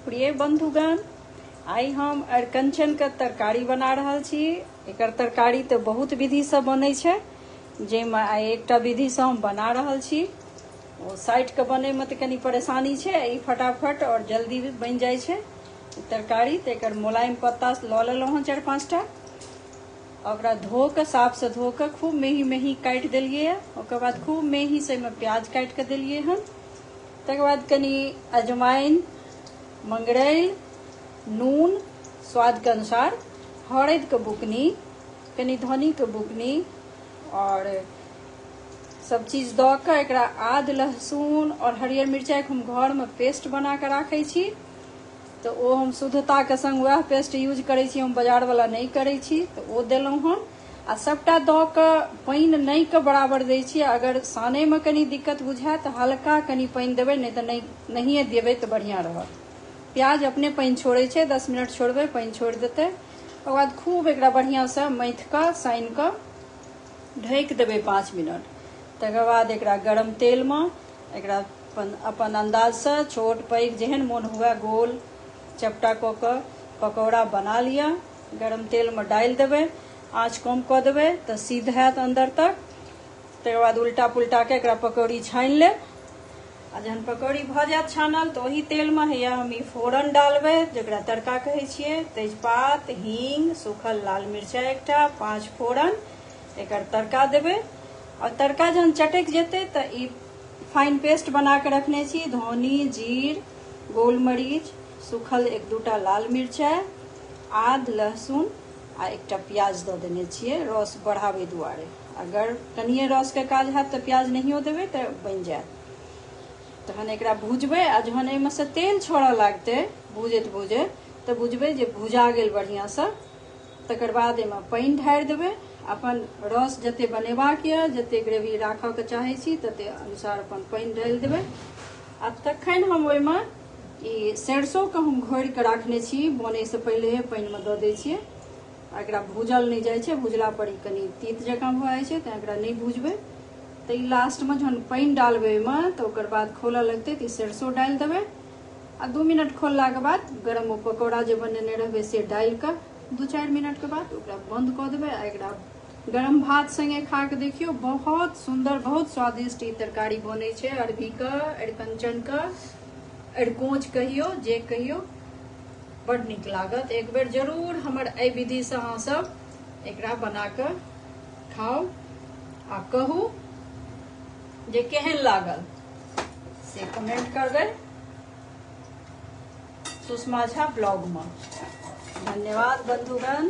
प्रिय बंधुगण, आई हम अरकंचन के तरकारी बना रहल छी। एकर तरकारी तो बहुत विधि से बनै छै, जेमे आई एकटा विधि से हम बना रहल छी। ओ साइड के बने में तो कनी परेशानी छै, ई फटाफट और जल्दी बन जाय छै तरकारी। तो एकर मुलायम पत्ता लऽ लेलहुँ 4-5 टा। ओकरा धो के साफ से धो के खूब मेही मेही काटि देलियै। ओकर बाद खूब मेही से प्याज काटि के देलियै हन। तकर बाद कनी अजवाइन, मंगरैल, नून स्वाद के अनुसार, हरद के बुकनी, कनी धनी के बुकनी और सब चीज दऽ के एकरा आद, लहसुन और हरियर मिरचाई के हम घर में पेस्ट बना के राखै छी। तो वो हम शुद्धता के संग वह पेस्ट यूज करै छी, हम बाजार वाला नहीं करै छी। तो वो देलहुँ हन आ सबटा दऽ के पानि नहीं के बराबर दै छी। अगर साने में कनी दिक्कत बुझाय तो हल्का कनी पानि देबै, नहीं तो नहिए देबै तो बढ़िया रहत। प्याज अपने पानि छोड़ै छै, 10 मिनट छोड़बै पानि छोड़ देतै। ओकर बाद खूब एकरा बढ़िया से मथ के सानि के ढकि देबै 5 मिनट। तकर बाद एकरा गरम तेल में एकरा अपन अंदाज से छोट पैघ जेहन मोन हुए गोल चपटा कऽ के पकौड़ा बना लिअ। गरम तेल में डालि देबै, आँच कम कऽ देबै तऽ सिद्ध हैत अंदर तक। तकर बाद उल्टा पुल्टा के एकरा पकौड़ी छानि लेब। आ जहन पकौड़ी भऽ जायत छानल तो ओही तेल में हैया हम ई फोरन डालबै, जकरा तड़का कहै छियै। तेजपात, हींग, सूखल लाल मिरचाई एकटा, 5 फोरन, एकर तड़का देबै। और तड़का जहन चटक जेतै तऽ ई फाइन पेस्ट बना के रखने छी धनी, जीर, गोलमरीच, सूखल 1-2 टा लाल मिरचाई, आद, लहसुन आ एकटा प्याज दऽ देने छियै रस बढ़ाबै दुआरे। अगर कनिए रस के काज हैत तऽ प्याज नहियो देबै तऽ बनि जायत। तहन एकरा भूजबै आ जहन एहिमे से तेल छोड़ऽ लागतै भूजैत भूजैत तऽ बुझबै जे भुजा गेल बढ़िया से। तकर बाद एहिमे पानि ढारि देबै। अपन रस जते बनेबाक यऽ, जते ग्रेवी राखऽ के चाहै छी तते अनुसार अपन पानि डालि देबै। आ तखन हम ओहिमे ई सरिसो के हम घोरि के राखने छी, बनै से पहिले पानि में दऽ दै छियै। एकरा भूजल नहीं जाय छै, भुजला पर ई कनी तीत जकाँ भऽ जाइ छै, तें एकरा नहीं भूजबै। तो ई लास्ट में जहन पानि डालबै ओहिमे तऽ ओकर बाद खोलऽ लगतै तऽ ई सरिसो डालि देबै। आ 2 मिनट खोलला के बाद गरम ओ पकौड़ा जे बनेने रहबै से डालि के 2-4 मिनट के बाद ओकरा बंद कऽ देबै। आ एकरा गरम भात संगे खा के देखियो, बहुत सुंदर, बहुत स्वादिष्ट ई तरकारी बनै छै। अरबी के, अरिकंचन के, अरिकोंच कहियो, जे कहियो, बड नीक लागत। एक बेर जरूर हमर एहि विधि से अहाँ सब एकरा बना के खाओ आ कहू जे केहन लागल से कमेंट करबै सुषमा झा ब्लॉग में। धन्यवाद बंधुगण।